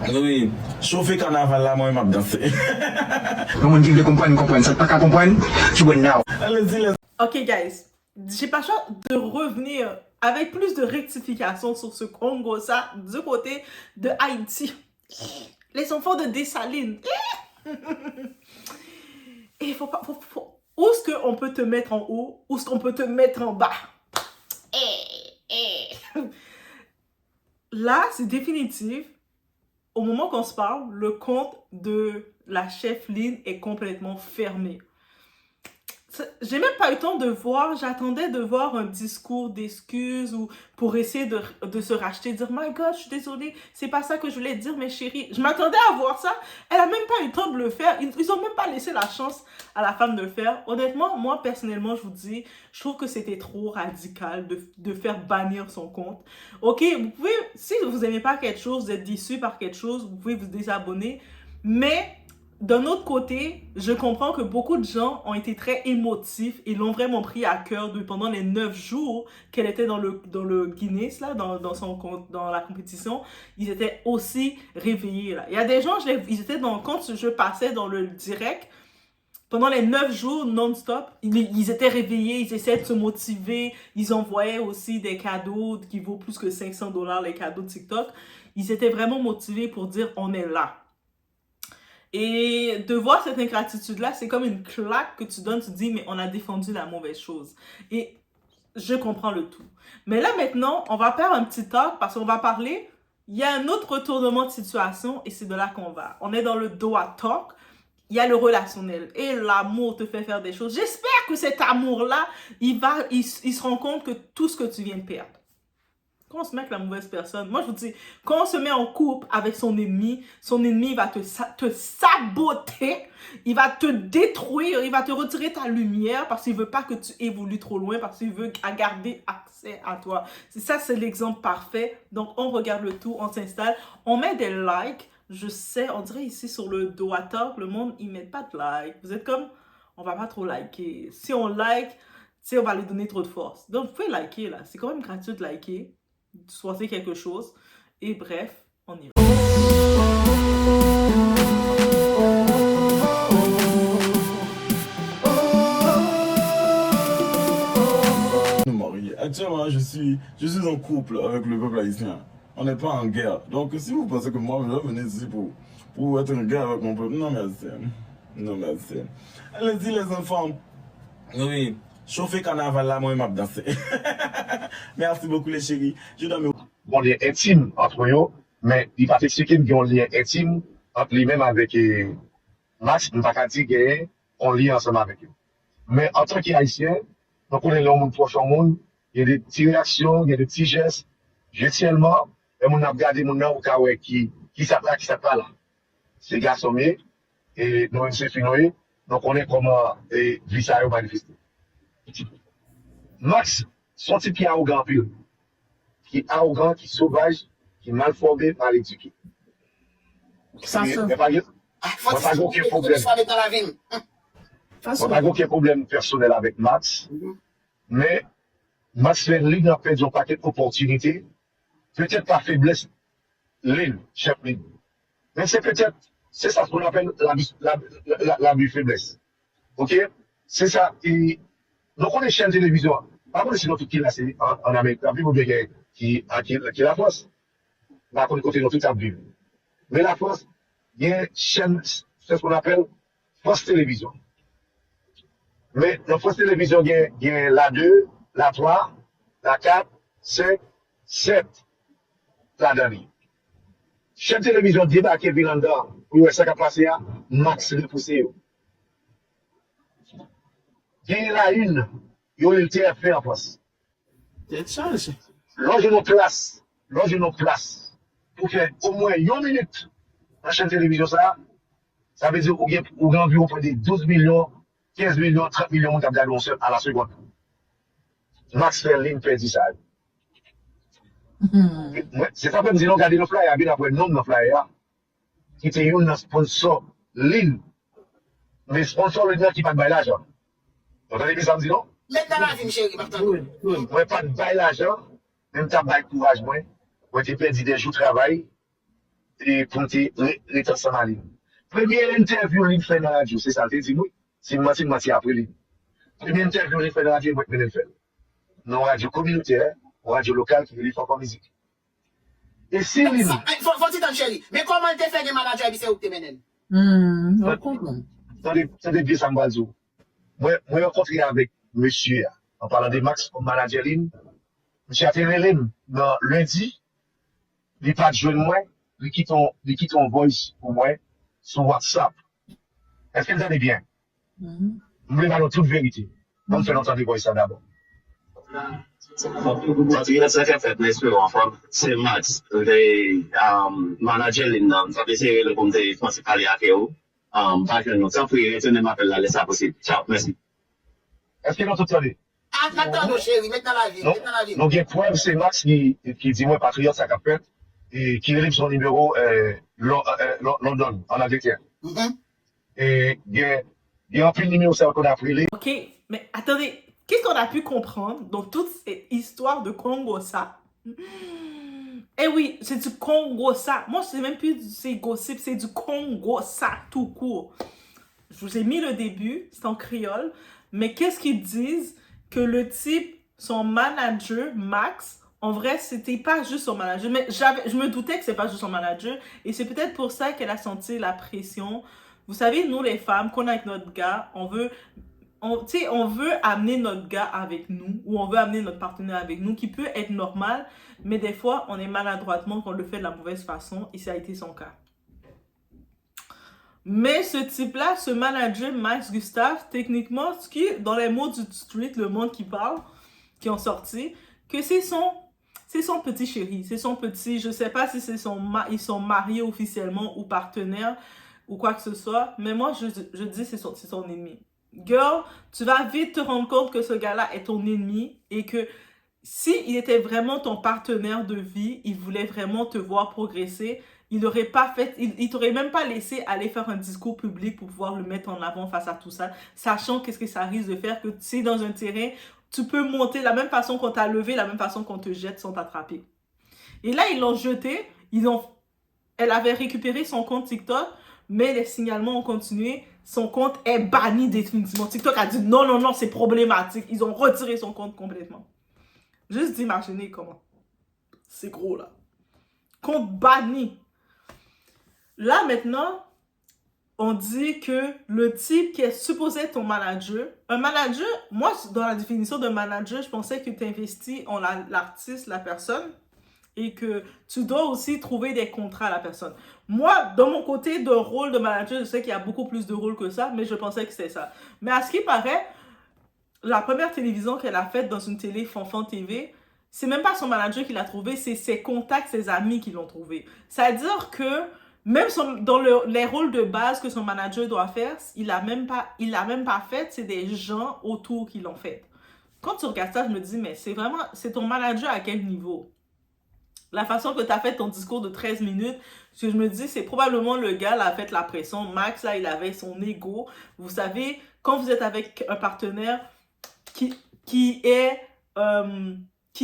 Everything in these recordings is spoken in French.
Oui, chauffer carnaval là, moi, je m'a dansé. Comment tu veux comprendre, ça pas qu'à comprendre, tu vois now. Allez-y, les... Ok, guys, j'ai pas le choix de revenir avec plus de rectification sur ce Congo, ça, du côté de Haïti. Les enfants de Dessalines. Et il faut pas. Où est-ce qu'on peut te mettre en haut? Où est-ce qu'on peut te mettre en bas? Là, c'est définitif. Au moment qu'on se parle, le compte de la chef Lynn est complètement fermé. J'ai même pas eu le temps de voir, j'attendais de voir un discours d'excuses ou pour essayer de se racheter, dire « My God, je suis désolée, c'est pas ça que je voulais dire, mes chéris. » Je m'attendais à voir ça. Elle a même pas eu le temps de le faire. Ils ont même pas laissé la chance à la femme de le faire. Honnêtement, moi, personnellement, je vous dis, je trouve que c'était trop radical de faire bannir son compte. Ok, vous pouvez, si vous aimez pas quelque chose, vous êtes déçu par quelque chose, vous pouvez vous désabonner, mais... D'un autre côté, je comprends que beaucoup de gens ont été très émotifs et l'ont vraiment pris à cœur pendant les 9 jours qu'elle était dans le Guinness, là, dans la compétition. Ils étaient aussi réveillés. Là. Il y a des gens, ils étaient quand je passais dans le direct, pendant les 9 jours non-stop, ils étaient réveillés, ils essaient de se motiver, ils envoyaient aussi des cadeaux qui vaut plus que 500 $, les cadeaux de TikTok. Ils étaient vraiment motivés pour dire « on est là ». Et de voir cette ingratitude-là, c'est comme une claque que tu donnes, tu te dis, mais on a défendu la mauvaise chose. Et je comprends le tout. Mais là, maintenant, on va faire un petit talk parce qu'on va parler, il y a un autre retournement de situation et c'est de là qu'on va. On est dans le Doha Talk, il y a le relationnel et l'amour te fait faire des choses. J'espère que cet amour-là, il se rend compte que tout ce que tu viens de perdre. Quand on se met avec la mauvaise personne, moi je vous dis, quand on se met en couple avec son ennemi va te saboter, il va te détruire, il va te retirer ta lumière parce qu'il veut pas que tu évolues trop loin, parce qu'il veut garder accès à toi. C'est l'exemple parfait. Donc on regarde le tout, on s'installe, on met des likes. Je sais, on dirait ici sur le Doha Talk, le monde, ils mettent pas de likes. Vous êtes comme, on va pas trop liker. Si on like, on va lui donner trop de force. Donc vous pouvez liker là, c'est quand même gratuit de liker. Choisir quelque chose et bref, on y va. Nous marier. Actuellement, je suis en couple avec le peuple haïtien. On n'est pas en guerre. Donc, si vous pensez que moi, je vais venir ici pour être en guerre avec mon peuple, non merci. Non merci. Allez-y les enfants. Oui. Chauffer carnaval là, moi, je m'a dansé. Merci beaucoup les chéris. Je dois me... Bon lien intime entre eux, mais il va t'expliquer qu'il y a un lien intime entre lui-même avec Max, nous pas dire qu'il on lien ensemble avec eux. Mais en tant qu'Haïtien, donc on est là au monde proche au monde, il y a des petites réactions, il y a des petits gestes. Généralement, on a regardé mon nom au cas où qui s'appelle là. C'est garçon et nous c'est finoé, donc on est comment et vie ça manifester. Max, son type qui est arrogant pur. Qui est arrogant, qui est sauvage, qui est mal formé, mal éduqué. Ça se... Mais pas aucun problème. Pas aucun problème personnel avec Max. Mais Max Lynn a perdu un paquet d'opportunités. Peut-être par faiblesse, Lynn, chef Lynn. Mais c'est peut-être, c'est ça ce qu'on appelle l'abus faiblesse. Ok? C'est ça. Et, donc on est chaîne de télévision. Par contre, sinon tout qui est là, c'est en Amérique. La plus bien qui est la France. Par contre, côté de tout à vivre. Mais la France, il y a une chaîne, c'est ce qu'on appelle France Télévision. Mais dans France Télévision, il y a la 2, la 3, la 4, 5, 7, la dernière. Chaîne télévision débarque Vilanda, où est-ce qu'a passé à Max repoussé. Il y a la une, il y a le TF1 en France. Lorsque nous place, pour faire au moins 1 minute dans la chaîne télévision, ça veut dire qu'il y a environ près de 12 millions, 15 millions, 30 millions de regarder à la seconde. Max Ferlin fait ça. C'est pas comme si nous regardons le flyer, bien après le nom de le flyer, qui était un sponsor ligne. Mais sponsor le qui pas de bail l'argent. Vous entendez bien ça me dit non? Maintenant la vie, chérie, maintenant. Moi, pas de bail l'argent, même ta bail courage, moi. Moi, j'ai perdu des jours de travail. et pour te ensemble à lui. Première interview qu'il fait dans la radio, c'est ça, il dit, oui, c'est menti après lui. Première interview qu'il fait dans la radio, il va le faire. Dans la radio communautaire, une radio locale qui veut lui faire comme musique. Et si lui, Faut-il t'en chéri? Mais comment te fait des managers et c'est où tu mènes? Je comprends. attendez bien ça me va dire. Moi, j'ai rencontré avec monsieur, en parlant de Max comme manager ligne. Monsieur a fait dans lundi, il n'est pas de jouer moi, il quitte un voice pour moi sur WhatsApp. Est-ce que vous allez bien? Vous voulez voir toute vérité. On me fait entendre voice ça d'abord. What we have fait next week from c'est Max the manager in ça peut c'est le comme des principal à Kéo parce que nous ça pour retourner m'appelle là laisse ça possible ciao merci. Est-ce que vous entendez? Attends, chéri, maintenant la vie, maintenant la vie. Donc, il y a preuve, c'est Max qui dit, moi, patriote, ça qu'a fait, et qui relève son numéro, London, en Angleterre. Et il y a un peu de numéro, ça qu'on a pris. Ok, mais attendez, qu'est-ce qu'on a pu comprendre dans toute cette histoire de Congossa? Eh oui, c'est du Congossa. Moi, je sais même plus c'est gossip, c'est du Congossa tout court. Je vous ai mis le début, c'est en créole, mais qu'est-ce qu'ils disent? Que le type, son manager, Max, en vrai, c'était pas juste son manager, mais je me doutais que c'est pas juste son manager, et c'est peut-être pour ça qu'elle a senti la pression. Vous savez, nous les femmes, qu'on a avec notre gars, on veut amener notre gars avec nous, ou on veut amener notre partenaire avec nous, qui peut être normal, mais des fois, on est maladroitement qu'on le fait de la mauvaise façon, et ça a été son cas. Mais ce type-là, ce manager, Max Gustave, techniquement, ce qui est dans les mots du street, le monde qui parle, qui ont sorti, que c'est son petit chéri, c'est son petit, je sais pas si ils sont mariés officiellement ou partenaires ou quoi que ce soit, mais moi je dis c'est son ennemi. Girl, tu vas vite te rendre compte que ce gars-là est ton ennemi et que s'il était vraiment ton partenaire de vie, il voulait vraiment te voir progresser, il t'aurait même pas laissé aller faire un discours public pour pouvoir le mettre en avant face à tout ça, sachant qu'est-ce que ça risque de faire, que tu sais, dans un terrain, tu peux monter la même façon qu'on t'a levé, la même façon qu'on te jette sans t'attraper. Et là, ils l'ont jeté, elle avait récupéré son compte TikTok, mais les signalements ont continué, son compte est banni définitivement. TikTok a dit non, c'est problématique, ils ont retiré son compte complètement. Juste imaginez comment. C'est gros là. Compte banni. Là, maintenant, on dit que le type qui est supposé être ton manager, un manager, moi, dans la définition d'un manager, je pensais que tu investis en l'artiste, la personne, et que tu dois aussi trouver des contrats à la personne. Moi, dans mon côté de rôle de manager, je sais qu'il y a beaucoup plus de rôles que ça, mais je pensais que c'était ça. Mais à ce qui paraît, la première télévision qu'elle a faite dans une télé Fanfan TV, c'est même pas son manager qui l'a trouvé, c'est ses contacts, ses amis qui l'ont trouvé. C'est-à-dire que même dans les rôles de base que son manager doit faire, il l'a même pas fait, c'est des gens autour qui l'ont fait. Quand tu regardes ça, je me dis, mais c'est ton manager à quel niveau? La façon que tu as fait ton discours de 13 minutes, ce que je me dis, c'est probablement le gars là, a fait la pression. Max, là, il avait son ego. Vous savez, quand vous êtes avec un partenaire qui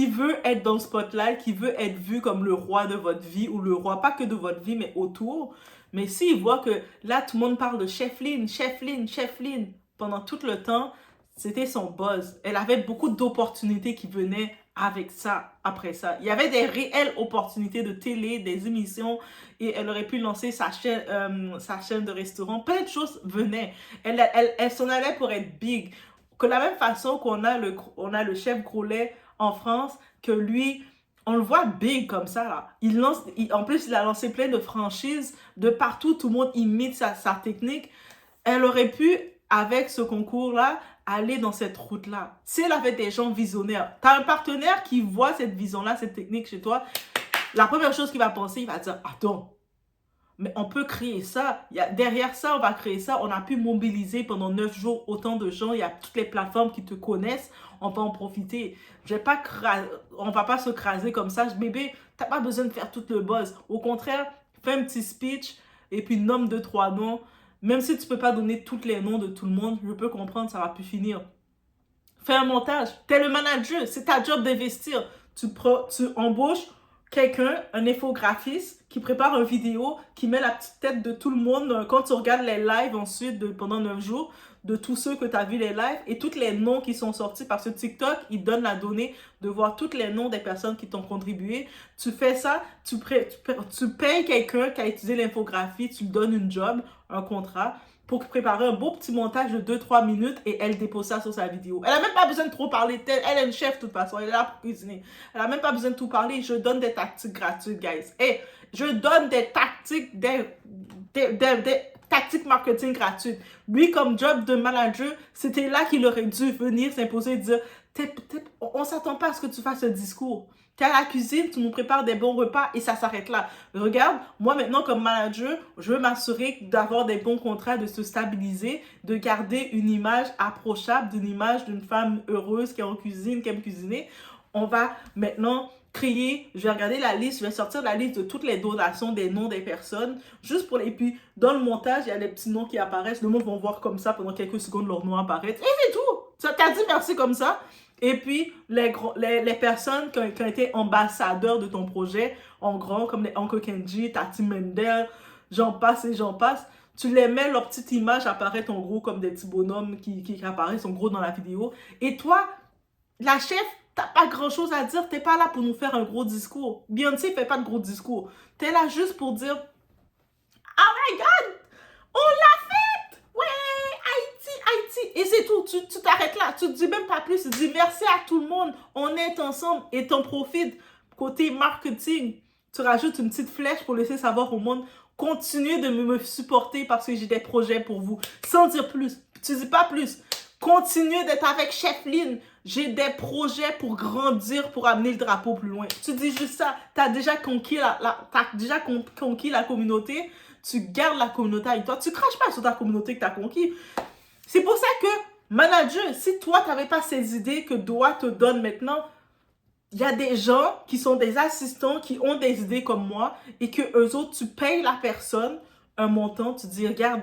veut être dans le spotlight, qui veut être vu comme le roi de votre vie, ou le roi, pas que de votre vie, mais autour. Mais s'il voit que là, tout le monde parle de Chef Lynn, pendant tout le temps, c'était son buzz. Elle avait beaucoup d'opportunités qui venaient avec ça, après ça. Il y avait des réelles opportunités de télé, des émissions, et elle aurait pu lancer sa chaîne de restaurant. Plein de choses venaient. Elle s'en allait pour être big. Que de la même façon qu'on a le chef Grolet en France, que lui, on le voit big comme ça, là. En plus, il a lancé plein de franchises de partout. Tout le monde imite sa technique. Elle aurait pu, avec ce concours-là, aller dans cette route-là. Si elle avait des gens visionnaires, tu as un partenaire qui voit cette vision-là, cette technique chez toi, la première chose qu'il va penser, il va dire, attends, mais on peut créer ça. Derrière ça, on va créer ça. On a pu mobiliser pendant 9 jours autant de gens. Il y a toutes les plateformes qui te connaissent. On va en profiter. On va pas se craser comme ça. Bébé, tu n'as pas besoin de faire tout le buzz. Au contraire, fais un petit speech et puis nomme 2-3 noms. Même si tu ne peux pas donner tous les noms de tout le monde, je peux comprendre, ça va plus finir. Fais un montage. Tu es le manager. C'est ta job d'investir. Tu embauches quelqu'un, un infographiste, qui prépare une vidéo, qui met la petite tête de tout le monde quand tu regardes les lives ensuite pendant 9 jours, de tous ceux que tu as vu les lives et tous les noms qui sont sortis parce que TikTok, il donne la donnée de voir tous les noms des personnes qui t'ont contribué. Tu fais ça, tu payes quelqu'un qui a utilisé l'infographie, tu lui donnes une job, un contrat, pour préparer un beau petit montage de 2-3 minutes et elle dépose ça sur sa vidéo. Elle n'a même pas besoin de trop parler. Elle est une chef de toute façon. Elle est là pour cuisiner. Elle n'a même pas besoin de tout parler. Je donne des tactiques gratuites, guys. Et je donne des tactiques, des tactiques marketing gratuites. Lui, comme job de manager, c'était là qu'il aurait dû venir s'imposer et dire on ne s'attend pas à ce que tu fasses ce discours. Tu es à la cuisine, tu nous prépares des bons repas et ça s'arrête là. Regarde, moi maintenant comme manager, je veux m'assurer d'avoir des bons contrats, de se stabiliser, de garder une image approchable, d'une image d'une femme heureuse qui est en cuisine, qui aime cuisiner. On va maintenant créer, je vais regarder la liste, je vais sortir la liste de toutes les donations, des noms des personnes, juste pour les... Puis dans le montage, il y a des petits noms qui apparaissent, le monde va voir comme ça pendant quelques secondes leur nom apparaître. Et c'est tout! Ça t'a dit merci comme ça. Et puis, les personnes qui ont été ambassadeurs de ton projet, en grand, comme les Uncle Kenji, Tati Mendel, j'en passe et j'en passe, tu les mets, leur petite image apparaît en gros comme des petits bonhommes qui apparaissent en gros dans la vidéo. Et toi, la chef, t'as pas grand chose à dire, t'es pas là pour nous faire un gros discours. Beyoncé fait pas de gros discours. T'es là juste pour dire « Oh my God! On l'a fait! Ouais! Haïti! » Et c'est tout. Tu t'arrêtes là. Tu te dis même pas plus. Tu dis merci à tout le monde. On est ensemble et t'en profites. Côté marketing, tu rajoutes une petite flèche pour laisser savoir au monde « Continuez de me supporter parce que j'ai des projets pour vous. » Sans dire plus. Tu dis pas plus. Continuez d'être avec Chef Lynn. J'ai des projets pour grandir, pour amener le drapeau plus loin. Tu dis juste ça. Tu as déjà conquis la communauté. Tu gardes la communauté avec toi. Tu craches pas sur ta communauté que tu as conquis. C'est pour ça que, manager, si toi, tu n'avais pas ces idées que Doha te donne maintenant, il y a des gens qui sont des assistants, qui ont des idées comme moi, et que eux autres, tu payes la personne un montant. Tu dis, regarde,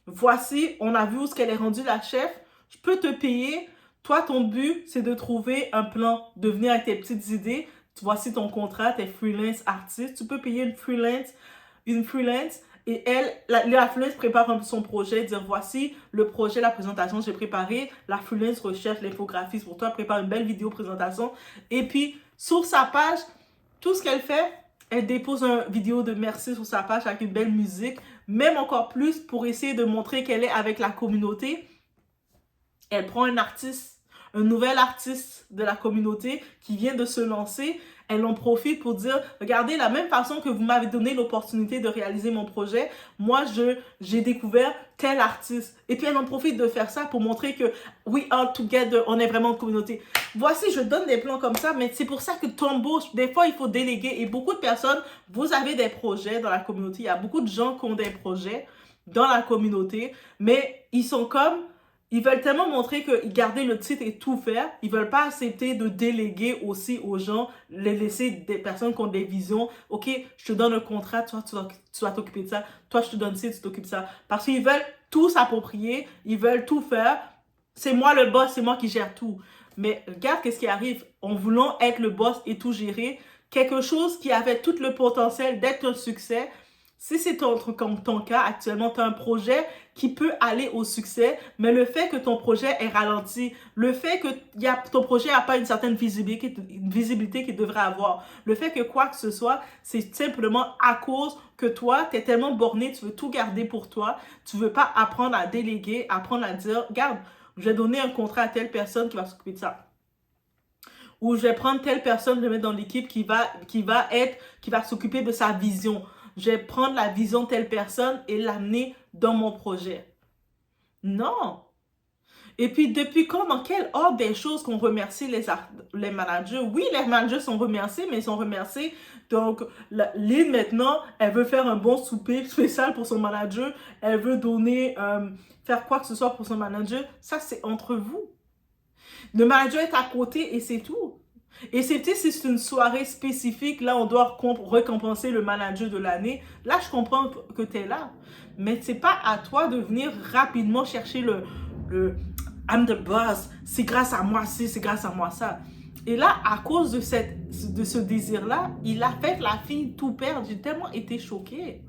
voici, on a vu où est-ce qu'elle est rendue la chef. Je peux te payer. Toi, ton but, c'est de trouver un plan, de venir avec tes petites idées. Voici ton contrat, t'es freelance artiste. Tu peux payer une freelance et elle, la freelance prépare son projet, dire voici le projet, la présentation que j'ai préparée. La freelance recherche l'infographiste pour toi, prépare une belle vidéo présentation. Et puis, sur sa page, tout ce qu'elle fait, elle dépose une vidéo de merci sur sa page avec une belle musique. Même encore plus pour essayer de montrer qu'elle est avec la communauté. Elle prend un artiste, un nouvel artiste de la communauté qui vient de se lancer. Elle en profite pour dire, regardez, la même façon que vous m'avez donné l'opportunité de réaliser mon projet, moi, j'ai découvert tel artiste. Et puis, elle en profite de faire ça pour montrer que we are together, on est vraiment une communauté. Voici, je donne des plans comme ça, mais c'est pour ça que t'embauches. Des fois, il faut déléguer. Et beaucoup de personnes, vous avez des projets dans la communauté. Il y a beaucoup de gens qui ont des projets dans la communauté, mais ils sont comme... Ils veulent tellement montrer qu'ils gardaient le titre et tout faire. Ils ne veulent pas accepter de déléguer aussi aux gens, les laisser des personnes qui ont des visions. OK, je te donne un contrat, toi, tu vas t'occuper de ça. Toi, je te donne ça, tu t'occupes de ça. Parce qu'ils veulent tout s'approprier. Ils veulent tout faire. C'est moi le boss, c'est moi qui gère tout. Mais regarde qu'est-ce qui arrive. En voulant être le boss et tout gérer, quelque chose qui avait tout le potentiel d'être un succès. Si c'est comme ton cas, actuellement, tu as un projet qui peut aller au succès, mais le fait que ton projet est ralenti, le fait que ton projet n'a pas une certaine visibilité qu'il devrait avoir, le fait que quoi que ce soit, c'est simplement à cause que toi, tu es tellement borné, tu veux tout garder pour toi, tu ne veux pas apprendre à déléguer, apprendre à dire, regarde, je vais donner un contrat à telle personne qui va s'occuper de ça. Ou je vais prendre telle personne, je vais mettre dans l'équipe qui va s'occuper de sa vision. Je vais prendre la vision de telle personne et l'amener dans mon projet. Non. Et puis, depuis quand, dans quel ordre des choses qu'on remercie les managers? Oui, les managers sont remerciés, mais ils sont remerciés. Donc, Lynn, maintenant, elle veut faire un bon souper spécial pour son manager. Elle veut donner, faire quoi que ce soit pour son manager. Ça, c'est entre vous. Le manager est à côté et c'est tout. Et c'est peut-être si c'est une soirée spécifique, là, on doit récompenser le manager de l'année. Là, je comprends que tu es là. Mais c'est pas à toi de venir rapidement chercher le I'm the boss. C'est grâce à moi ci, c'est grâce à moi ça. Et là, à cause de ce désir-là, il a fait la fille tout perdre. J'ai tellement été choquée.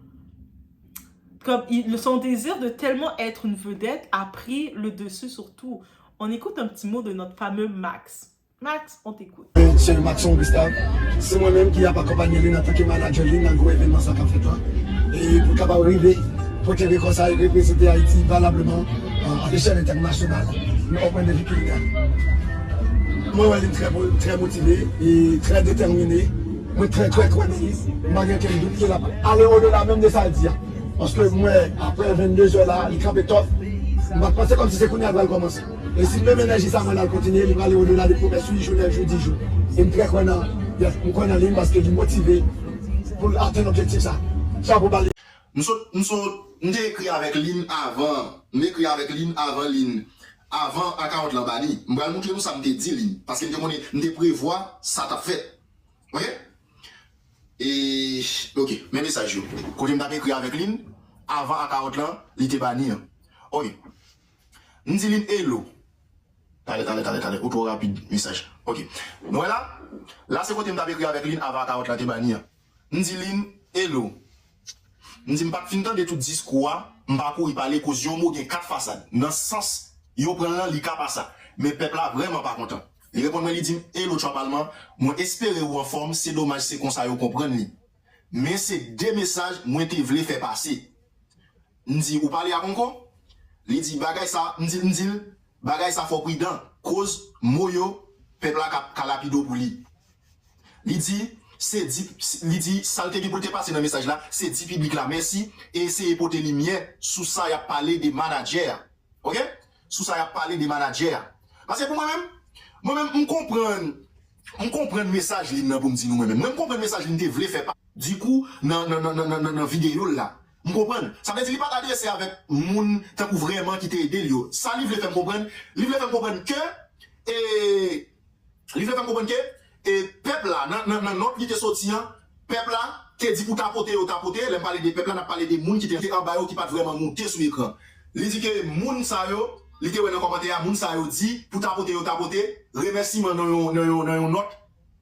Comme son désir de tellement être une vedette a pris le dessus sur tout. On écoute un petit mot de notre fameux Max. Max, on t'écoute. C'est le Maxon Gustave. C'est moi-même qui a accompagné Lynn en tant que manager Lynn dans le gros événement ça qu'a fait là. Et pour capable arriver, pour que comme ça représenter Haïti valablement à l'échelle internationale, au point de vue culinaire. Moi, je suis très motivé et très déterminé. Moi, très nice. Malgré qu'elle doute qu'il a aller au-delà même de ça dire. Parce que moi, après 22 heures là, il campe top. Je vais penser comme si c'est qu'on a commencé. Et si même énergie ça va continuer, il va aller au-delà des promesses, jour, 10 jours. Et je suis très content en ligne parce que je suis motivé pour atteindre l'objectif ça. Ça pour parler. Nous écrit avec Lynn avant. Nous écrit avec Lynn avant Lynn. Avant à 40 l'ambani. Je vais montrer nous ça me dit Lynn. Parce que nous prévoit ça t'a fait. Ok? Et ok, mes messages. Quand je m'ai écrit avec Lynn, avant à 40 ans, il était banni. Ok. Nous dit Lynn hello. Allez, auto rapide message. Ok. Donc là c'est quand je m'ai écrit avec Lynn avant à 40 ans, il était banni. Nous dit Lynn hello. Nous dit pas fin de tout discours, m'pa pour y parler cause yon mot gen 4 façades. Dans sens yo prend là li ka pas ça. Mais peuple là vraiment pas content. Il répond il dit hello parlement, moi espérer ou en forme, c'est dommage c'est comme ça yo comprendre li. Mais c'est deux messages moi te vle faire passer. M'di ou parler à encore? Il dit bagay ça, m'di bagay ça faut prudent cause moyo peuple là ka lapido pour li. Il dit saleté qui pour te passer dans le message là, c'est dit public là merci et c'est pour te lumière sous ça y a parlé des managers. OK? Sous ça y a parlé des managers. Parce que pour moi-même on comprend le message là pour me dire nous même. Moi comprendre le message là te voulait faire pas. Du coup dans vidéo là, on comprend. Ça veut dire il pas adressé avec moun tant que vraiment qui t'a aidé yo. Ça lui veut faire comprendre, et peuple là, dans notre vie de sorti, peuple là, qui dit pour tapoter, l'aime parler des peuples là, n'a parlé des moun qui étaient en bas, qui pas vraiment monter sur l'écran. Il dit que moun sa yo, il était dans commentaire, moun sa yo dit pour tapoter, remerciement dans une note,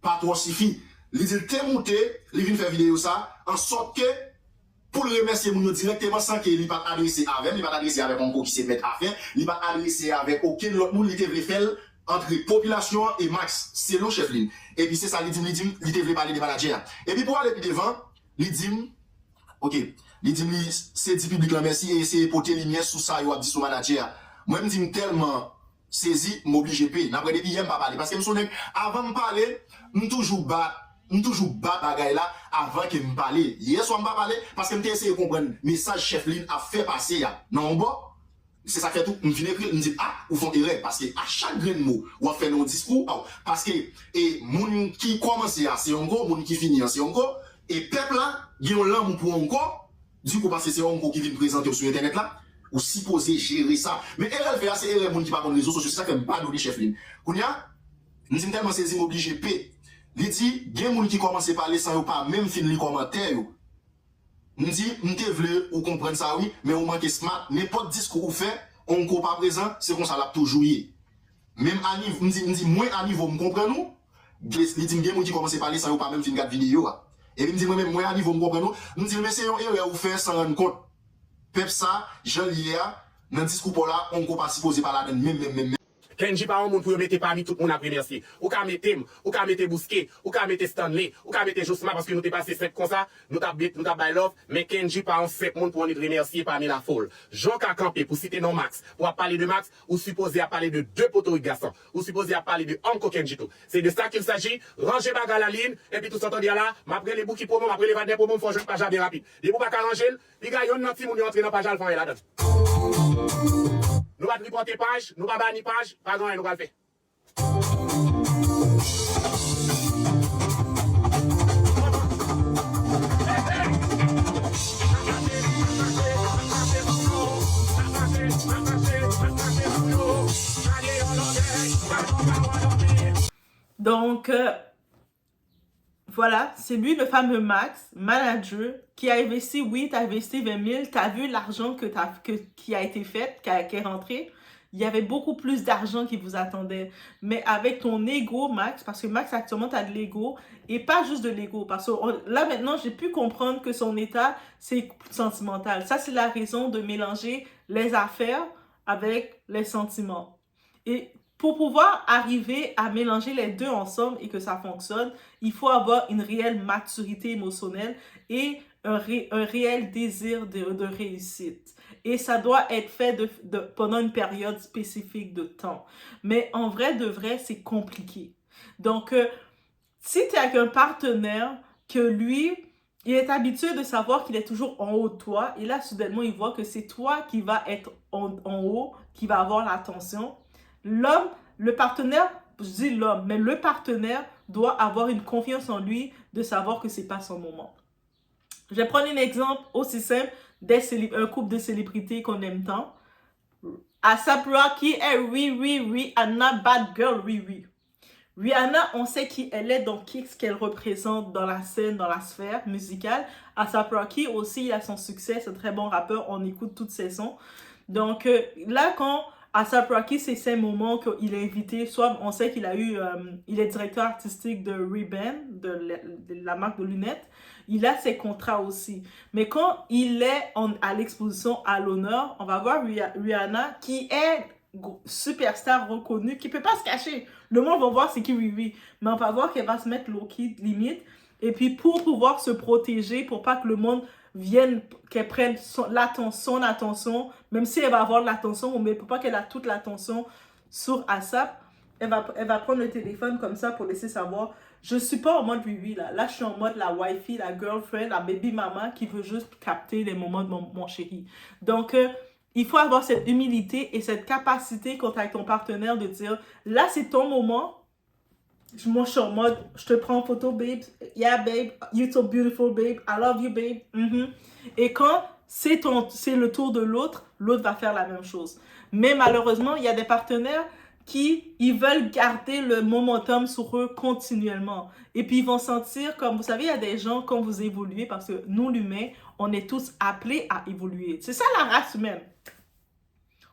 pas trop suffit. Il dit t'es monté, il vient faire vidéo ça, en sorte que, pour le remercier moun directement sans qu'il pas adressé avec, il pas adressé avec un co qui se met à faire, il pas adressé avec aucun autre moun, il était voulu faire entre population et Max, c'est le chef ligne. Et puis c'est ça, il devait parler des managers. Et puis pour aller plus devant, il dit, ok, il dit, c'est dit public là, merci, et c'est pour te lumière sous ça, il a dit sous manager. Moi, je me dis tellement saisi, m'oblige payer. N'après depuis, il pas parler. Parce que je me avant de parler, je toujours bat bagay là, avant que me parle. Hier soir, je pas parler, parce que je essayé de comprendre, message chef ligne a fait passer, non, bon. C'est ça fait tout, on vient écrire, on dit ou font erreur parce que à chaque grain de mot, on fait nos discours parce que et moun qui commence à c'est encore, moun qui finit c'est encore et peuple là, ils ont l'âme pour encore, du coup parce que c'est encore qui vient présenter sur internet là, ou supposé gérer ça. Mais erreur fait c'est erreur moun qui pas dans les réseaux sociaux, c'est ça fait pas donner chef ligne. Kounya, nous sommes tellement saisi obligé payer. Il dit, il y a moun qui commence à parler sans pas même finir les commentaires. Nous dit, nous te voulons ou comprendre ça, oui, mais on manque smart. N'importe discours ou fait, on ne pas présent, c'est comme ça l'a toujours eu. Même à niveau, nous dit, moins à niveau, vous comprenez nous? Il dit, bien, qui commence à parler sans pas même finir 4 vidéos. Et puis, il dit, moi-même, moins à niveau, vous comprenez nous? Nous dit, mais c'est une erreur ou faire sans rendre compte. Pep ça, Jean Lier, dans le discours là, on ne peut pas supposer par là, même. Kenji pas un monde pour mettre parmi tout le monde à remercier. Ou ka mettre Bousquet, ou ka mettre Stanley, ou ka mettre Josma parce que nous t'es passé 7 comme ça, nous t'as by love, mais Kenji pas un 7 monde pour nous remercier parmi la foule. Jean ka campé pour citer non Max, pour parler de Max, ou supposé à parler de 2 poteaux garçons, ou supposé à parler de Anko Kenjito. C'est de ça qu'il s'agit. Rangez bagarre la ligne, et puis tout ça dire là, m'après les bouquets promo, m'après les vadins promo, faut jouer page bien rapide. Les bouts pas ranger, les gars, yon nan ti moun entrer dans page alpha et là-dedans. Nous va reporter page, nous va bannir page, pas grand nous va le faire. Donc, voilà, c'est lui le fameux Max, manager, qui a investi, oui, tu as investi 20 000, tu as vu l'argent qui a été fait, qui est rentré, il y avait beaucoup plus d'argent qui vous attendait. Mais avec ton ego, Max, parce que Max, actuellement, tu as de l'ego, et pas juste de l'ego, parce que là, maintenant, j'ai pu comprendre que son état, c'est sentimental. Ça, c'est la raison de mélanger les affaires avec les sentiments. Et pour pouvoir arriver à mélanger les deux ensemble et que ça fonctionne, il faut avoir une réelle maturité émotionnelle et un réel désir de réussite. Et ça doit être fait pendant une période spécifique de temps. Mais en vrai, de vrai, c'est compliqué. Donc, si tu es avec un partenaire que lui, il est habitué de savoir qu'il est toujours en haut de toi, et là, soudainement, il voit que c'est toi qui va être en haut, qui va avoir l'attention. L'homme, le partenaire, je dis l'homme, mais le partenaire doit avoir une confiance en lui de savoir que c'est pas son moment. Je vais prendre un exemple aussi simple un couple de célébrités qu'on aime tant. A$AP Rocky et Rihanna, bad girl, Rihanna, on sait qui elle est, donc ce qu'elle représente dans la scène, dans la sphère musicale. A$AP Rocky aussi, il a son succès, c'est un très bon rappeur, on écoute toutes ses sons. Donc là, quand A$AP Rocky, c'est ces moments qu'il est invité, soit on sait qu'il a eu, il est directeur artistique de Ray-Ban, de la marque de lunettes, il a ses contrats aussi. Mais quand il est à l'exposition à l'honneur, on va voir Rihanna qui est superstar reconnue, qui peut pas se cacher. Le monde va voir c'est qui Riri, mais on va voir qu'elle va se mettre low-key limite. Et puis pour pouvoir se protéger, pour pas que le monde vienne, qu'elle prenne son attention, même si elle va avoir de l'attention, mais pour pas qu'elle a toute l'attention sur A$AP, elle va prendre le téléphone comme ça pour laisser savoir, je suis pas en mode Riri là. Là, je suis en mode la wifey, la girlfriend, la baby mama qui veut juste capter les moments de mon chéri. Donc, il faut avoir cette humilité et cette capacité quand tu es avec ton partenaire de dire, là, c'est ton moment. Moi, je suis en mode, je te prends en photo, babe. Yeah, babe. You're so beautiful, babe. I love you, babe. Et quand c'est le tour de l'autre, l'autre va faire la même chose. Mais malheureusement, il y a des partenaires qui ils veulent garder le momentum sur eux continuellement. Et puis, ils vont sentir, comme vous savez, il y a des gens, quand vous évoluez, parce que nous, l'humain, on est tous appelés à évoluer. C'est ça la race humaine.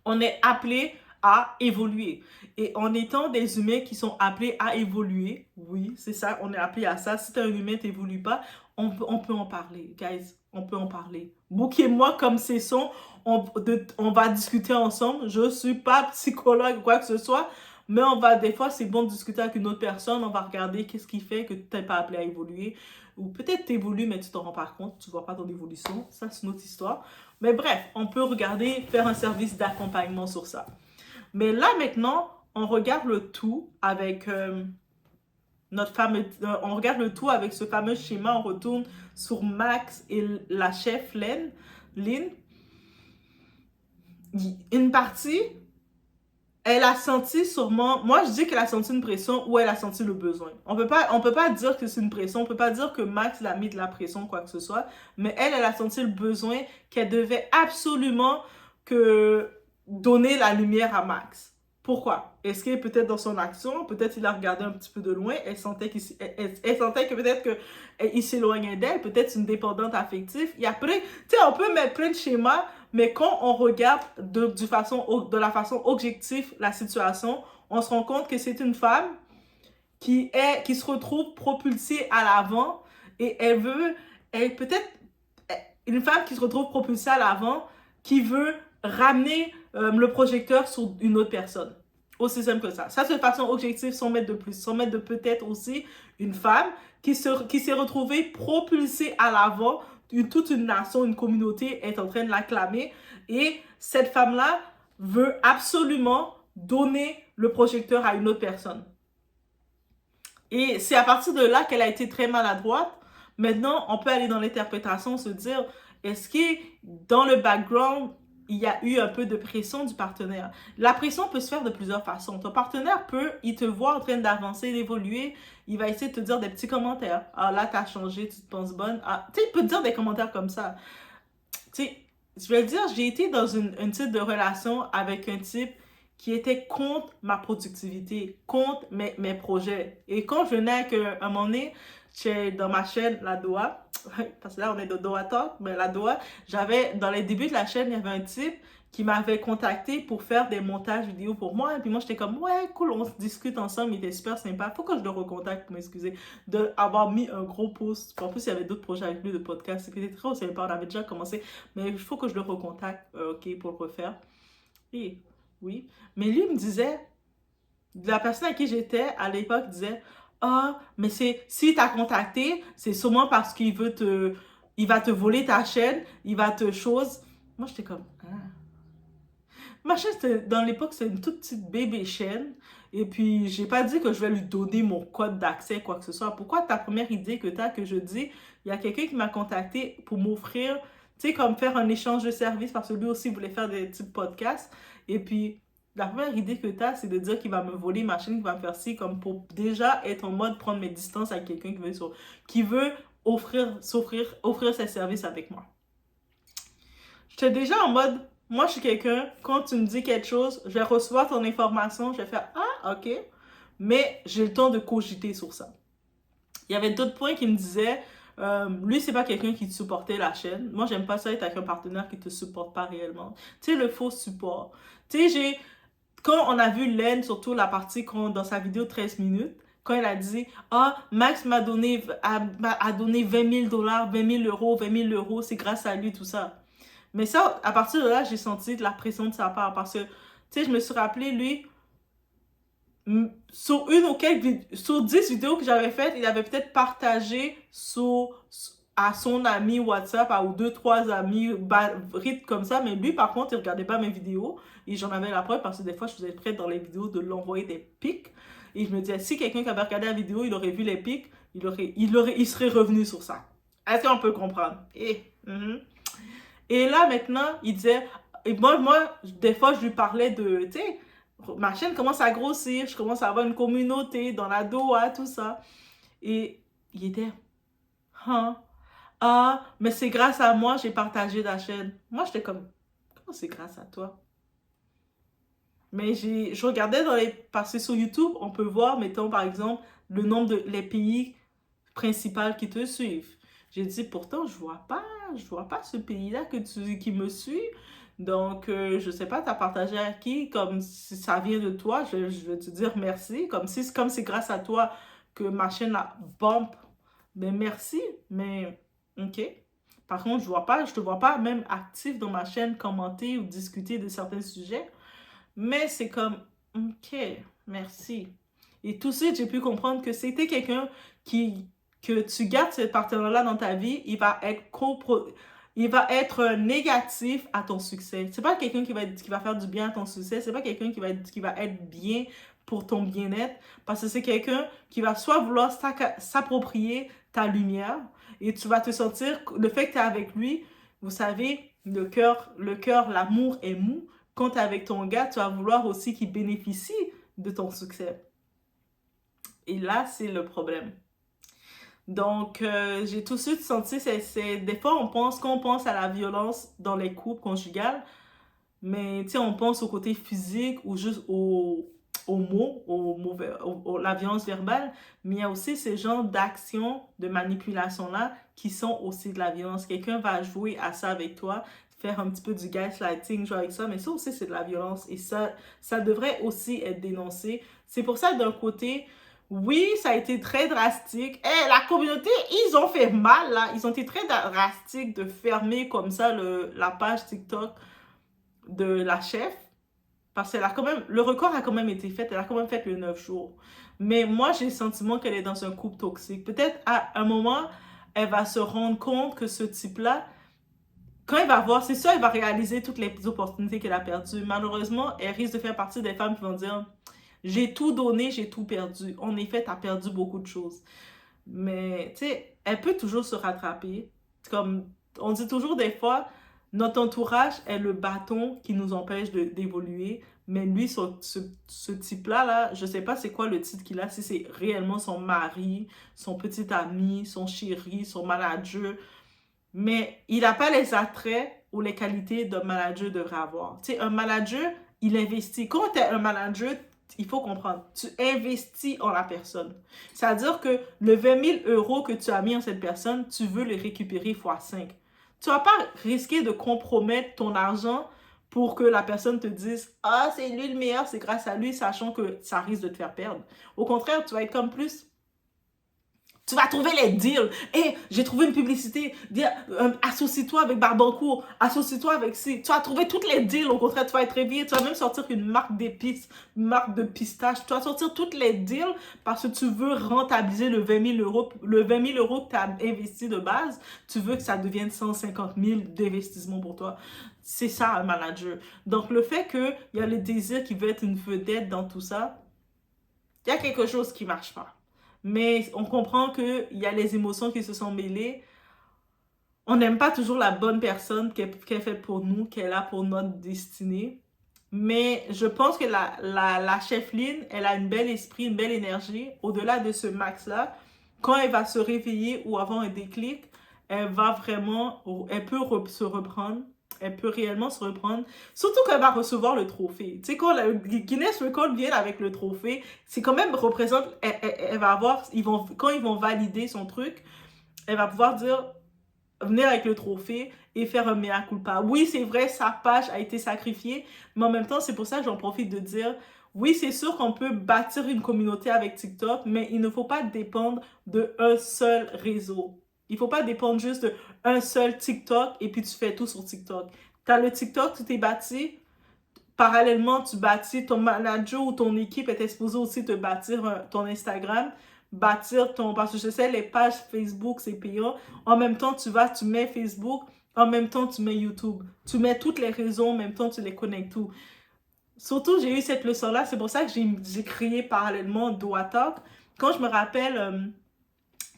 On est appelés à évoluer. Et en étant des humains qui sont appelés à évoluer, oui, c'est ça, on est appelé à ça. Si tu es un humain, tu n'évolues pas, on peut en parler, guys. On peut en parler. Bouquez-moi comme c'est son, on va discuter ensemble. Je ne suis pas psychologue ou quoi que ce soit, mais des fois, c'est bon de discuter avec une autre personne. On va regarder qu'est-ce qui fait que tu n'es pas appelé à évoluer. Ou peut-être tu évolues, mais tu t'en rends pas compte, tu ne vois pas ton évolution. Ça, c'est une autre histoire. Mais bref, on peut regarder, faire un service d'accompagnement sur ça. Mais là, maintenant, on regarde le tout avec on regarde le tout avec ce fameux schéma. On retourne sur Max et la chef Lynn. Une partie, elle a senti sûrement, moi je dis qu'elle a senti une pression ou elle a senti le besoin. On peut pas dire que c'est une pression, on peut pas dire que Max l'a mis de la pression, quoi que ce soit, mais elle a senti le besoin qu'elle devait absolument donner la lumière à Max. Pourquoi? Est-ce que peut-être dans son action, peut-être il a regardé un petit peu de loin, elle sentait que peut-être qu'il s'éloignait d'elle, peut-être une dépendante affective. Et après, tu sais, on peut mettre plein de schémas, mais quand on regarde de la façon objective la situation, on se rend compte que c'est une femme qui se retrouve propulsée à l'avant et peut-être une femme qui se retrouve propulsée à l'avant, qui veut ramener le projecteur sur une autre personne. Aussi simple que ça. Ça, c'est de façon objective, sans mettre de plus. Sans mettre de peut-être aussi une femme qui s'est retrouvée propulsée à l'avant. Toute une nation, une communauté est en train de l'acclamer. Et cette femme-là veut absolument donner le projecteur à une autre personne. Et c'est à partir de là qu'elle a été très maladroite. Maintenant, on peut aller dans l'interprétation, se dire, est-ce que dans le background, il y a eu un peu de pression du partenaire? La pression peut se faire de plusieurs façons. Ton partenaire il te voit en train d'avancer, d'évoluer, il va essayer de te dire des petits commentaires. Ah là, t'as changé, tu te penses bonne. Ah, tu sais, il peut te dire des commentaires comme ça. Tu sais, je vais le dire, j'ai été dans une type de relation avec un type qui était contre ma productivité, contre mes projets. Et quand je venais à un moment donné, dans ma chaîne, la Doha, parce que là, on est de Doha Talk, mais la Doha, dans les débuts de la chaîne, il y avait un type qui m'avait contacté pour faire des montages vidéo pour moi. Et puis moi, j'étais comme, ouais, cool, on se discute ensemble, il était super sympa. Faut que je le recontacte pour m'excuser d'avoir mis un gros post. En plus, il y avait d'autres projets avec lui de podcast. C'était très sympa, on avait déjà commencé. Mais il faut que je le recontacte, ok, pour le refaire. Et oui. Mais lui, il me disait, la personne à qui j'étais à l'époque disait, ah, mais si t'a contacté, c'est sûrement parce qu'il va te voler ta chaîne, il va te chose. Moi, j'étais comme, ah. Ma chaîne, dans l'époque, c'était une toute petite bébé chaîne. Et puis, j'ai pas dit que je vais lui donner mon code d'accès, quoi que ce soit. Pourquoi ta première idée que je dis, il y a quelqu'un qui m'a contacté pour m'offrir, tu sais, comme faire un échange de services, parce que lui aussi voulait faire des petits podcasts. Et puis, la première idée que c'est de dire qu'il va me voler ma chaîne, qu'il va me faire ci, comme pour déjà être en mode prendre mes distances avec quelqu'un qui veut offrir ses services avec moi. J'étais déjà en mode, moi je suis quelqu'un, quand tu me dis quelque chose, je vais recevoir ton information, je vais faire, ah, ok, mais j'ai le temps de cogiter sur ça. Il y avait d'autres points qui me disaient, lui, c'est pas quelqu'un qui te supportait la chaîne. Moi, j'aime pas ça être avec un partenaire qui te supporte pas réellement. Tu sais, le faux support. Tu sais, quand on a vu Len, surtout la partie dans sa vidéo 13 minutes, quand elle a dit « Ah, Max a donné 20 000 $, 20 000 euros, 20 000 euros, c'est grâce à lui, tout ça. » Mais ça, à partir de là, j'ai senti de la pression de sa part parce que, tu sais, je me suis rappelé, lui, sur 10 vidéos que j'avais faites, il avait peut-être partagé à son ami WhatsApp, ou 2-3 amis comme ça, mais lui, par contre, il regardait pas mes vidéos, et j'en avais la preuve parce que des fois, je faisais prêt dans les vidéos de l'envoyer des pics, et je me disais, si quelqu'un qui avait regardé la vidéo, il aurait vu les pics, il serait revenu sur ça. Est-ce qu'on peut comprendre? Et là, maintenant, il disait, et moi, des fois, je lui parlais de, tu sais, ma chaîne commence à grossir, je commence à avoir une communauté dans la Doha, tout ça. Et il était, ah, mais c'est grâce à moi, j'ai partagé la chaîne. Moi, j'étais comme, comment c'est grâce à toi? Mais je regardais parce que sur YouTube, on peut voir, mettons, par exemple, le nombre les pays principaux qui te suivent. J'ai dit, pourtant, je vois pas ce pays-là qui me suit. Donc, je sais pas, tu as partagé à qui, comme si ça vient de toi, je vais te dire merci. Comme c'est grâce à toi que ma chaîne a bump. Ben merci, mais ok. Par contre, je te vois pas même actif dans ma chaîne, commenter ou discuter de certains sujets. Mais c'est comme, ok, merci. Et tout de suite, j'ai pu comprendre que c'était quelqu'un que tu gardes ce partenaire-là dans ta vie, il va être négatif à ton succès. C'est pas quelqu'un qui va faire du bien à ton succès. C'est pas quelqu'un qui va être bien pour ton bien-être. Parce que c'est quelqu'un qui va soit vouloir s'approprier ta lumière et tu vas te sentir, le fait que tu es avec lui, vous savez, le cœur, l'amour est mou. Quand tu es avec ton gars, tu vas vouloir aussi qu'il bénéficie de ton succès. Et là, c'est le problème. Donc, j'ai tout de suite senti, des fois, quand on pense à la violence dans les couples conjugales, mais tu sais, on pense au côté physique ou juste aux mots, la violence verbale, mais il y a aussi ces genres d'actions, de manipulation-là qui sont aussi de la violence. Quelqu'un va jouer à ça avec toi, faire un petit peu du gaslighting, jouer avec ça, mais ça aussi, c'est de la violence et ça devrait aussi être dénoncé. C'est pour ça, d'un côté, oui, ça a été très drastique. La communauté, ils ont fait mal, là. Ils ont été très drastiques de fermer comme ça la page TikTok de la chef. Parce que le record a quand même été fait. Elle a quand même fait le 9 jours. Mais moi, j'ai le sentiment qu'elle est dans un couple toxique. Peut-être à un moment, elle va se rendre compte que ce type-là, quand elle va voir, c'est sûr, elle va réaliser toutes les opportunités qu'elle a perdues. Malheureusement, elle risque de faire partie des femmes qui vont dire... J'ai tout donné, j'ai tout perdu. En effet, tu as perdu beaucoup de choses. Mais, tu sais, elle peut toujours se rattraper. Comme on dit toujours des fois, notre entourage est le bâton qui nous empêche d'évoluer. Mais lui, ce type-là, je sais pas c'est quoi le titre qu'il a, si c'est réellement son mari, son petit ami, son chéri, son manager. Mais il n'a pas les attraits ou les qualités d'un manager devrait avoir. Tu sais, un manager, il investit. Quand tu es un manager, il faut comprendre, tu investis en la personne. C'est-à-dire que le 20 000 € que tu as mis en cette personne, tu veux le récupérer x5. Tu vas pas risquer de compromettre ton argent pour que la personne te dise « Ah, c'est lui le meilleur, c'est grâce à lui », sachant que ça risque de te faire perdre. Au contraire, tu vas être comme plus... Tu vas trouver les deals. Hey, j'ai trouvé une publicité. Associe-toi avec Barbancourt. Associe-toi avec ci. Tu vas trouver toutes les deals. Au contraire, tu vas être réveillé. Tu vas même sortir une marque d'épices, une marque de pistache. Tu vas sortir toutes les deals parce que tu veux rentabiliser le 20 000 €. Le 20 000 € que tu as investi de base, tu veux que ça devienne 150 000 d'investissement pour toi. C'est ça, un manager. Donc, le fait qu'il y a le désir qui veut être une vedette dans tout ça, il y a quelque chose qui ne marche pas. Mais on comprend qu'il y a les émotions qui se sont mêlées. On n'aime pas toujours la bonne personne qui est faite pour nous, qui est là pour notre destinée. Mais je pense que la chef Lynn, elle a un bel esprit, une belle énergie. Au-delà de ce max-là, quand elle va se réveiller ou avoir un déclic, elle peut se reprendre. Elle peut réellement se reprendre. Surtout qu'elle va recevoir le trophée. Tu sais, quand le Guinness Record vient avec le trophée, c'est quand même représente... Elle va avoir... quand ils vont valider son truc, elle va pouvoir dire... Venir avec le trophée et faire un mea culpa. Oui, c'est vrai, sa page a été sacrifiée, mais en même temps, c'est pour ça que j'en profite de dire... Oui, c'est sûr qu'on peut bâtir une communauté avec TikTok, mais il ne faut pas dépendre d'un seul réseau. Il ne faut pas dépendre juste d'un seul TikTok et puis tu fais tout sur TikTok. Tu as le TikTok, tu t'es bâti. Parallèlement, tu bâtis ton manager ou ton équipe est exposée aussi te bâtir ton Instagram, bâtir ton... Parce que je sais, les pages Facebook, c'est payant. En même temps, tu mets Facebook, en même temps, tu mets YouTube. Tu mets toutes les réseaux, en même temps, tu les connectes tout. Surtout, j'ai eu cette leçon-là. C'est pour ça que j'ai créé parallèlement Doa Talk. Quand je me rappelle...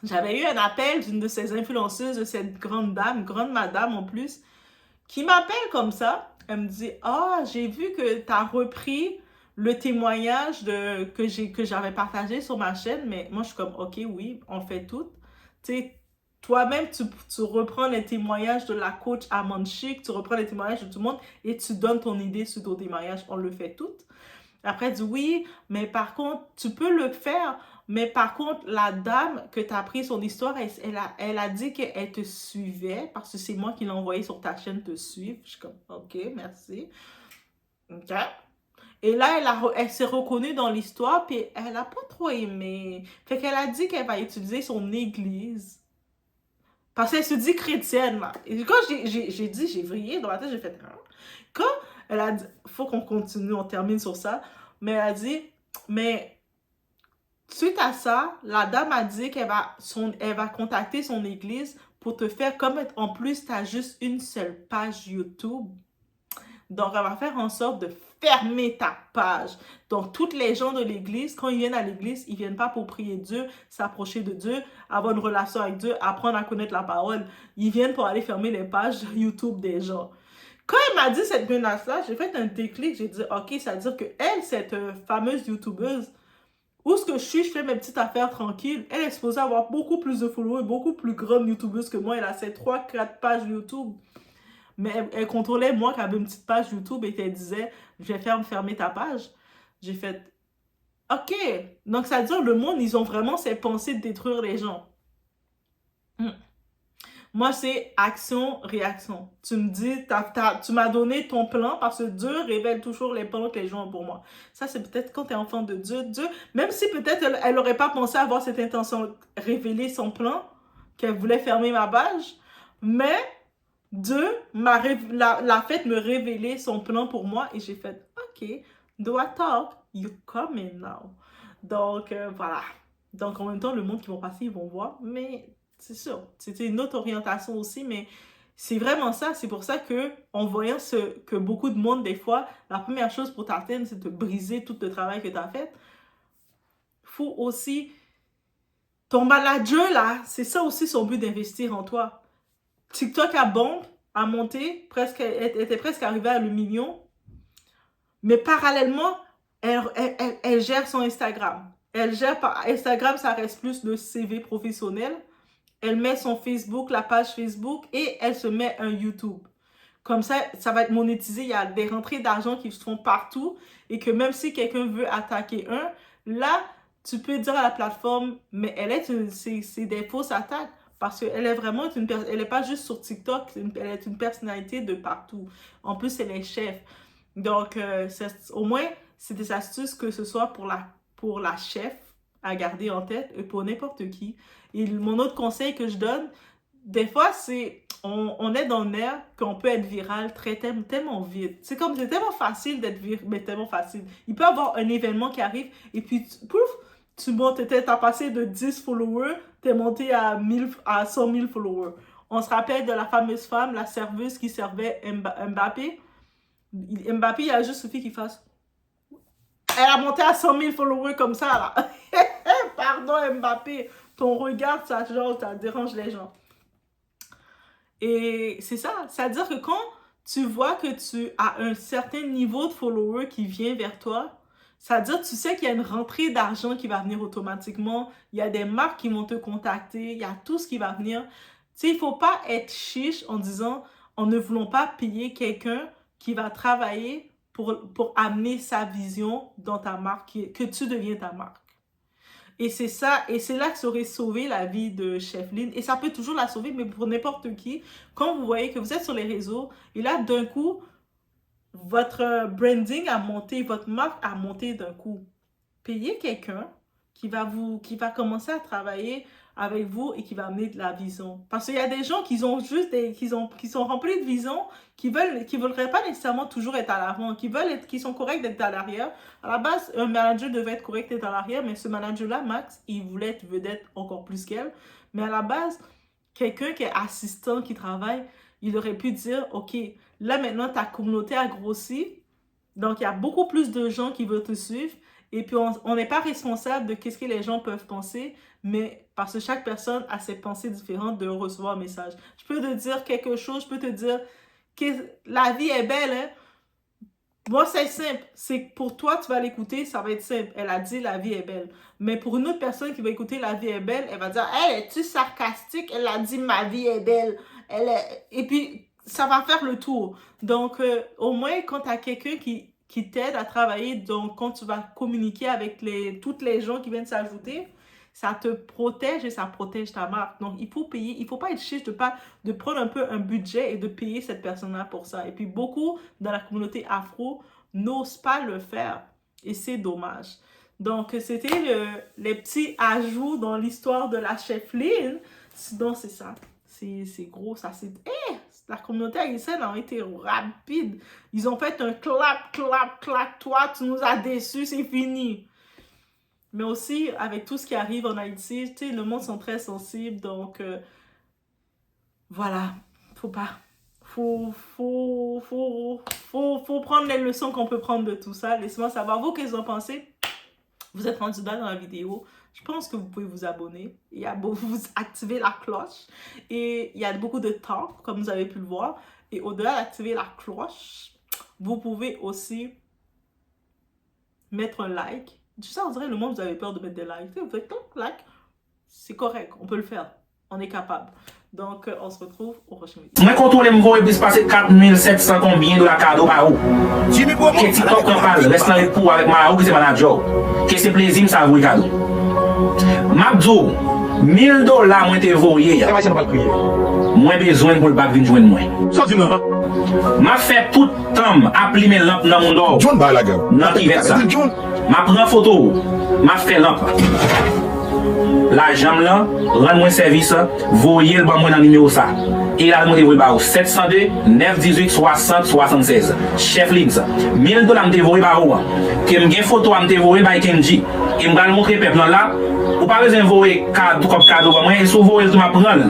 J'avais eu un appel d'une de ces influenceuses, de cette grande dame, grande madame en plus, qui m'appelle comme ça. Elle me dit « Ah, j'ai vu que tu as repris le témoignage que j'avais partagé sur ma chaîne. » Mais moi, je suis comme « Ok, oui, on fait tout. » Tu sais, toi-même, tu reprends les témoignages de la coach Amande Chic, tu reprends les témoignages de tout le monde et tu donnes ton idée sur ton témoignage. On le fait tout. Après, elle dit « Oui, mais par contre, tu peux le faire. » Mais par contre, la dame que tu as pris son histoire, elle a dit qu'elle te suivait parce que c'est moi qui l'ai envoyé sur ta chaîne te suivre. Je suis comme, ok, merci. Ok. Et là, elle s'est reconnue dans l'histoire, puis elle n'a pas trop aimé. Fait qu'elle a dit qu'elle va utiliser son église. Parce qu'elle se dit chrétienne, là. Et quand j'ai vrillé dans ma tête, j'ai fait, hein? Quand elle a dit, faut qu'on continue, on termine sur ça. Mais elle a dit, mais... Suite à ça, la dame a dit qu'elle va contacter son église pour te faire comme en plus, tu as juste une seule page YouTube. Donc, elle va faire en sorte de fermer ta page. Donc, tous les gens de l'église, quand ils viennent à l'église, ils ne viennent pas pour prier Dieu, s'approcher de Dieu, avoir une relation avec Dieu, apprendre à connaître la parole. Ils viennent pour aller fermer les pages YouTube des gens. Quand elle m'a dit cette menace-là, j'ai fait un déclic. J'ai dit, ok, ça veut dire qu'elle, cette fameuse YouTubeuse, où ce que je fais mes petites affaires tranquilles. Elle est supposée avoir beaucoup plus de followers, beaucoup plus grande youtubeuse que moi. Elle a ses 3-4 pages YouTube. Mais elle contrôlait moi qui avait une petite page YouTube et elle disait, je vais fermer ta page. J'ai fait, ok. Donc ça veut dire le monde, ils ont vraiment ces pensées de détruire les gens. Moi, c'est action-réaction. Tu me dis, tu m'as donné ton plan parce que Dieu révèle toujours les plans que les gens ont pour moi. Ça, c'est peut-être quand tu es enfant de Dieu. Dieu, même si peut-être elle n'aurait pas pensé avoir cette intention, révéler son plan, qu'elle voulait fermer ma page, mais Dieu l'a fait me révéler son plan pour moi et j'ai fait, ok, Doa Talk, you coming now. Donc, voilà. Donc, en même temps, le monde qui vont passer, ils vont voir, mais... C'est sûr, c'était une autre orientation aussi, mais c'est vraiment ça. C'est pour ça que, en voyant que beaucoup de monde, des fois, la première chose pour t'atteindre, c'est de briser tout le travail que tu as fait. Faut aussi... Ton manager, là, c'est ça aussi son but d'investir en toi. TikTok a monté, était presque arrivé à le million, mais parallèlement, elle gère son Instagram. Elle gère par Instagram, ça reste plus le CV professionnel. Elle met son Facebook, la page Facebook, et elle se met un YouTube. Comme ça va être monétisé. Il y a des rentrées d'argent qui se font partout et que même si quelqu'un veut attaquer là, tu peux dire à la plateforme, mais c'est des fausses attaques parce qu'elle est vraiment elle n'est pas juste sur TikTok, elle est une personnalité de partout. En plus, elle est chef. Donc, au moins, c'est des astuces que ce soit pour la chef à garder en tête et pour n'importe qui. Et mon autre conseil que je donne, des fois, c'est on est dans l'air qu'on peut être viral tellement vite. C'est tellement facile d'être viral, mais tellement facile. Il peut y avoir un événement qui arrive et puis, pouf, tu montes, t'as passé de 10 followers, t'es monté à 100 000 followers. On se rappelle de la fameuse femme, la serveuse qui servait Mbappé. Mbappé, il a juste suffi qu'il fasse... Elle a monté à 100 000 followers comme ça, là. Pardon, Mbappé. Ton regard, ça dérange les gens. Et c'est ça. C'est-à-dire que quand tu vois que tu as un certain niveau de followers qui vient vers toi, c'est-à-dire tu sais qu'il y a une rentrée d'argent qui va venir automatiquement. Il y a des marques qui vont te contacter. Il y a tout ce qui va venir. Tu sais, il ne faut pas être chiche en disant, en ne voulant pas payer quelqu'un qui va travailler pour amener sa vision dans ta marque, que tu deviens ta marque. Et c'est ça, et c'est là que ça aurait sauvé la vie de Chef Lynn. Et ça peut toujours la sauver, mais pour n'importe qui, quand vous voyez que vous êtes sur les réseaux, et là, d'un coup, votre branding a monté, votre marque a monté d'un coup. Payez quelqu'un qui va commencer à travailler avec vous et qui va amener de la vision. Parce qu'il y a des gens qui sont remplis de vision, qui voudraient pas nécessairement toujours être à l'avant, qui sont corrects d'être à l'arrière. À la base, un manager devait être correct d'être à l'arrière, mais ce manager-là, Max, il voulait être vedette encore plus qu'elle. Mais à la base, quelqu'un qui est assistant, qui travaille, il aurait pu dire, OK, là maintenant, ta communauté a grossi, donc il y a beaucoup plus de gens qui veulent te suivre, et puis on n'est pas responsable de qu'est-ce que les gens peuvent penser, mais parce que chaque personne a ses pensées différentes de recevoir un message. Je peux te dire quelque chose, je peux te dire que la vie est belle, hein? Moi, c'est simple. C'est que pour toi, tu vas l'écouter, ça va être simple. Elle a dit la vie est belle. Mais pour une autre personne qui va écouter la vie est belle, elle va dire, hey, es-tu sarcastique? Elle a dit ma vie est belle. Et puis, ça va faire le tour. Donc, au moins, quand tu as quelqu'un qui t'aide à travailler, donc quand tu vas communiquer avec toutes les gens qui viennent s'ajouter, ça te protège et ça protège ta marque. Donc, il faut payer. Il ne faut pas être chiche de prendre un peu un budget et de payer cette personne-là pour ça. Et puis, beaucoup dans la communauté afro n'osent pas le faire. Et c'est dommage. Donc, c'était les petits ajouts dans l'histoire de la Chef Lynn. Sinon, c'est ça. C'est gros. Ça, c'est... La communauté haïtienne a été rapide. Ils ont fait un clap, clap, clap. Toi, tu nous as déçus, c'est fini. Mais aussi, avec tout ce qui arrive en Haïti, tu sais, le monde sont très sensibles. Donc, voilà. Faut pas. Faut prendre les leçons qu'on peut prendre de tout ça. Laissez-moi savoir, vous, qu'est-ce que vous en pensez? Vous êtes rendu là dans la vidéo. Je pense que vous pouvez vous abonner. Vous activer la cloche. Et il y a beaucoup de temps, comme vous avez pu le voir. Et au-delà d'activer la cloche, vous pouvez aussi mettre un like. Tu sais, on dirait le monde, vous avez peur de mettre des likes. Vous faites like. C'est correct, on peut le faire. On est capable. Donc, on se retrouve au prochain vidéo. Moi, contrôle m'voie et puis passer 4700 combien de la cadeau par où? Que TikTok en parle, reste dans le pour avec Maraou qui c'est manager. Que c'est plaisir, ça vous cadeau. Mabdou, $1000 moi te voyé. Moins besoin pour le bac vin joindre moi. M'a fait tout temps appeler mes lampes dans mon dos. John ba la gueule. Nan privé ça. M'a prend photo, m'a fait lampe. La jambe là, rend-moi service, voyez le bon dans le numéro ça. Et là, je vous ai 702 918 60 76. Chef Lynn, $1000 me voyé par où? Que me gen photo me voyé par Kenji. Et me vais montrer peuple là. Ou pas besoin de voyer cadeau comme cadeau pour moi, et si vous voyez, je vais prendre.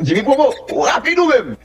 Jimmy Popo, rapide ou même?